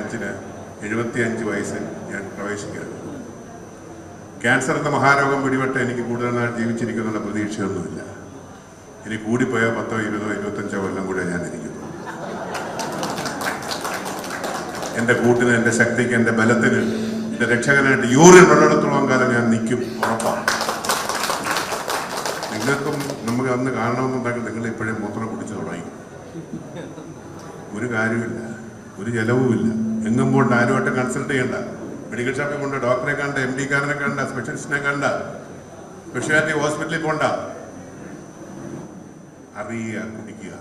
5-ന് 75 വയസ്സിൽ ഞാൻ പ്രവേശിക്കുകയാണ്. ക്യാൻസർ എന്ന മഹാരോഗം പിടിപെട്ട് എനിക്ക് കൂടുതൽ നാൾ ജീവിച്ചിരിക്കുന്നുള്ള പ്രതീക്ഷയൊന്നുമില്ല. ഇനി കൂടിപ്പോയാൽ 10, 20, 25 കൊല്ലം കൂടെ ഞാൻ ഇരിക്കുന്നു. എൻ്റെ കൂട്ടിന്, എൻ്റെ ശക്തിക്ക്, എൻ്റെ ബലത്തിന്, എൻ്റെ രക്ഷകനായിട്ട് യൂറിൻ ഉള്ളിടത്തോളം കാലം ഞാൻ നിൽക്കും, ഉറപ്പാണ്. നിങ്ങൾക്കും നമുക്ക് അന്ന് കാണണമെന്നുണ്ടെങ്കിൽ നിങ്ങൾ ഇപ്പോഴും മൂത്രം കുടിച്ച് തുടങ്ങി. ഒരു കാര്യമില്ല, ഒരു ചെലവുമില്ല. എങ്ങും പോണ്ട്, ആരുമായിട്ട് കൺസൾട്ട് ചെയ്യണ്ട. മെഡിക്കൽ ഷോപ്പിൽ കൊണ്ട് ഡോക്ടറെ കണ്ട, MD കാരനെ കണ്ട, സ്പെഷ്യലിസ്റ്റിനെ കണ്ട, സ്പെഷ്യാലിറ്റി ഹോസ്പിറ്റലിൽ പോണ്ട. അറിയുക, കുടിക്കുക.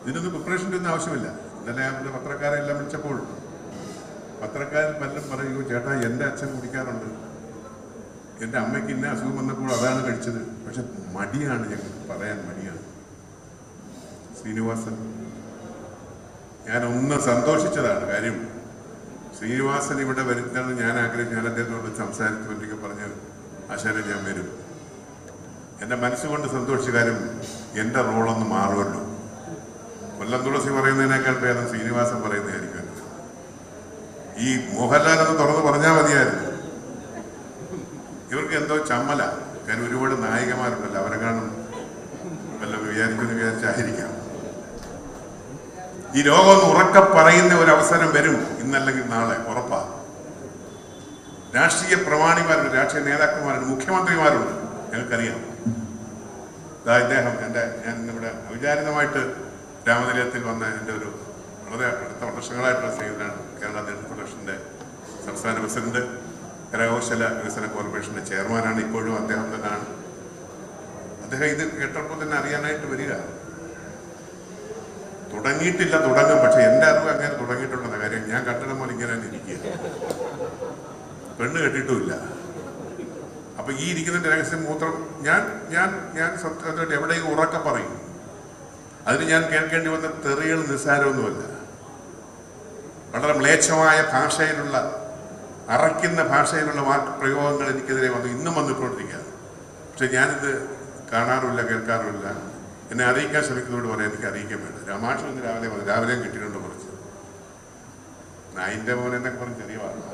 ഇതിനൊന്നും പ്രിപ്പറേഷൻ്റെ ഒന്നും ആവശ്യമില്ല. ഇന്നലെ ഞാൻ പത്രക്കാരെ എല്ലാം വിളിച്ചപ്പോൾ പത്രക്കാരൻ പലരും പറയൂ, ചേട്ടാ എൻ്റെ അച്ഛൻ കുടിക്കാറുണ്ട്, എൻ്റെ അമ്മയ്ക്ക് ഇന്ന അസുഖം വന്നപ്പോൾ അതാണ് കഴിച്ചത്. പക്ഷെ മടിയാണ്, ഞങ്ങൾക്ക് പറയാൻ മടിയാണ്. ശ്രീനിവാസൻ, ഞാനൊന്ന് സന്തോഷിച്ചതാണ്. കാര്യം ശ്രീനിവാസൻ ഇവിടെ വരുന്നതാണ് ഞാൻ ആഗ്രഹിച്ചു. ഞാൻ അദ്ദേഹത്തോട് സംസാരിച്ചു, എന്തൊക്കെ പറഞ്ഞ് ആശാനെ ഞാൻ വരും. എൻ്റെ മനസ്സുകൊണ്ട് സന്തോഷിച്ച കാര്യം എൻ്റെ റോളൊന്ന് മാറുമല്ലോ. കൊല്ലം തുളസി പറയുന്നതിനേക്കാൾ ഭേദം ശ്രീനിവാസൻ പറയുന്നതായിരിക്കും. ഈ മോഹൻലാൽ എന്ന് തുറന്ന് പറഞ്ഞാൽ മതിയായിരുന്നു. ഇവർക്ക് എന്തോ ചമ്മല. കാര്യം ഒരുപാട് നായികമാരുണ്ടല്ലോ, അവരെ കാണും വല്ലതും വിചാരിച്ചായിരിക്കാം. ഈ ലോകം ഒന്ന് ഉറക്കെ പറയുന്ന ഒരു അവസരം വരും, ഇന്നല്ലെങ്കിൽ നാളെ, ഉറപ്പാ. രാഷ്ട്രീയ പ്രമാണിമാരുണ്ട്, രാഷ്ട്രീയ നേതാക്കന്മാരുണ്ട്, മുഖ്യമന്ത്രിമാരുണ്ട്, ഞങ്ങൾക്കറിയാം. ഇദ്ദേഹം ഞാൻ ഇന്നിവിടെ അവിചാരിതമായിട്ട് രാമനിലയത്തിൽ വന്ന എൻ്റെ ഒരു വളരെ അടുത്ത വർഷങ്ങളായിട്ടുള്ള സ്നേഹിതനാണ്. കേരള നെൽസൺ ഫെഡറേഷൻ്റെ സംസ്ഥാന പ്രസിഡന്റ്, കരകൗശല വികസന കോർപ്പറേഷൻ്റെ ചെയർമാനാണ്. ഇപ്പോഴും അദ്ദേഹം തന്നെയാണ്. അദ്ദേഹം ഇത് കേട്ടപ്പോൾ തന്നെ അറിയാനായിട്ട് വരിക. തുടങ്ങിയിട്ടില്ല, തുടങ്ങും. പക്ഷെ എൻ്റെ അറിവ് അങ്ങനെ തുടങ്ങിയിട്ടുണ്ടെന്ന കാര്യം ഞാൻ കട്ടിടം പോലെ ഇങ്ങനെ ഇരിക്കുക, പെണ്ണ് കെട്ടിയിട്ടുമില്ല. അപ്പൊ ഈ ഇരിക്കുന്നതിന്റെ രഹസ്യം മൂത്രം ഞാൻ സത്യമായിട്ട് എവിടെയും ഉറക്കെ പറയും. അതിന് ഞാൻ കേൾക്കേണ്ടി വന്ന തെറികൾ നിസ്സാരമൊന്നുമല്ല. വളരെ മ്ലേച്ഛമായ ഭാഷയിലുള്ള, അറയ്ക്കുന്ന ഭാഷയിലുള്ള വാക്ക് പ്രയോഗങ്ങൾ എനിക്കെതിരെ ഇന്നും വന്നിട്ടുകൊണ്ടിരിക്കുകയാണ്. പക്ഷെ ഞാനിത് കാണാറുമില്ല, കേൾക്കാറുമില്ല. എന്നെ അറിയിക്കാൻ ശ്രമിക്കുന്നതോട് പറയാൻ എനിക്ക് അറിയിക്കാൻ വേണ്ട. രാമാക്ഷൻ ഇന്ന് രാവിലെയും കിട്ടിയിട്ടുണ്ട് കുറച്ച്. നായിൻ്റെ മോൻ എന്നൊക്കെ പറഞ്ഞ് ചെറിയ വാർത്ത.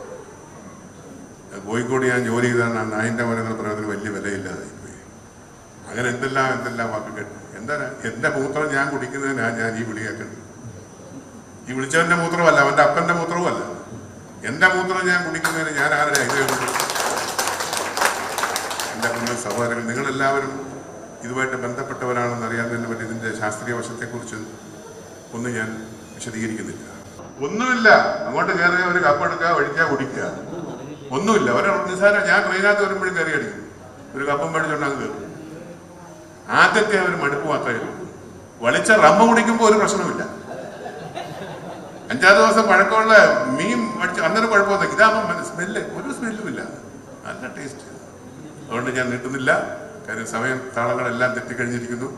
കോഴിക്കോട് ഞാൻ ജോലി ചെയ്താണ്. ആ നായിൻ്റെ മോൻ എന്ന പറയുന്നതിന് വലിയ വിലയില്ലാതായിപ്പോയി. അങ്ങനെ എന്തെല്ലാം വാക്ക് കേട്ടു. എൻ്റെ മൂത്രം ഞാൻ കുടിക്കുന്നതിനാണ് ഞാൻ ഈ വിളി കേൾക്കുന്നത്. ഈ വിളിച്ചവൻ്റെ മൂത്രമല്ല, അവൻ്റെ അപ്പൻ്റെ മൂത്രവുമല്ല. എൻ്റെ മൂത്രം ഞാൻ കുടിക്കുന്നതിന് ഞാൻ ആരുടെ ഇതുകൊണ്ട്. എൻ്റെ കുഞ്ഞു സഹോദരങ്ങൾ, നിങ്ങളെല്ലാവരും ഇതുമായിട്ട് ബന്ധപ്പെട്ടവരാണെന്ന് അറിയാവുന്നതിനെ പറ്റി ഇതിൻ്റെ ശാസ്ത്രീയ വശത്തെക്കുറിച്ച് ഒന്നും ഞാൻ വിശദീകരിക്കുന്നില്ല. ഒന്നുമില്ല, അങ്ങോട്ട് കയറുക, ഒരു കപ്പ് എടുക്കുക, ഒഴിക്കുക, കുടിക്കുക, ഒന്നുമില്ല. നിസ്സാരം. ഞാൻ ട്രെയിനകത്ത് വരുമ്പോഴും കയറി അടിക്കും, ഒരു കപ്പും മേടിച്ചുകൊണ്ടങ്ങ് കയറും. ആദ്യത്തെ ഒരു മടുപ്പ് മാത്രമേ ഉള്ളൂ. വളിച്ച റമ്മ കുടിക്കുമ്പോൾ ഒരു പ്രശ്നമില്ല. 5-6 ദിവസം പഴക്കമുള്ള മീൻ മേടിച്ച് അന്നേരം കുഴപ്പമൊന്നും. ഇതാകുമ്പോൾ സ്മെല്ല്, ഒരു സ്മെല്ലും ഇല്ല, നല്ല ടേസ്റ്റ്. അതുകൊണ്ട് ഞാൻ നീട്ടുന്നില്ല. കാര്യം സമയം താളങ്ങളെല്ലാം തെറ്റിക്കഴിഞ്ഞിരിക്കുന്നു.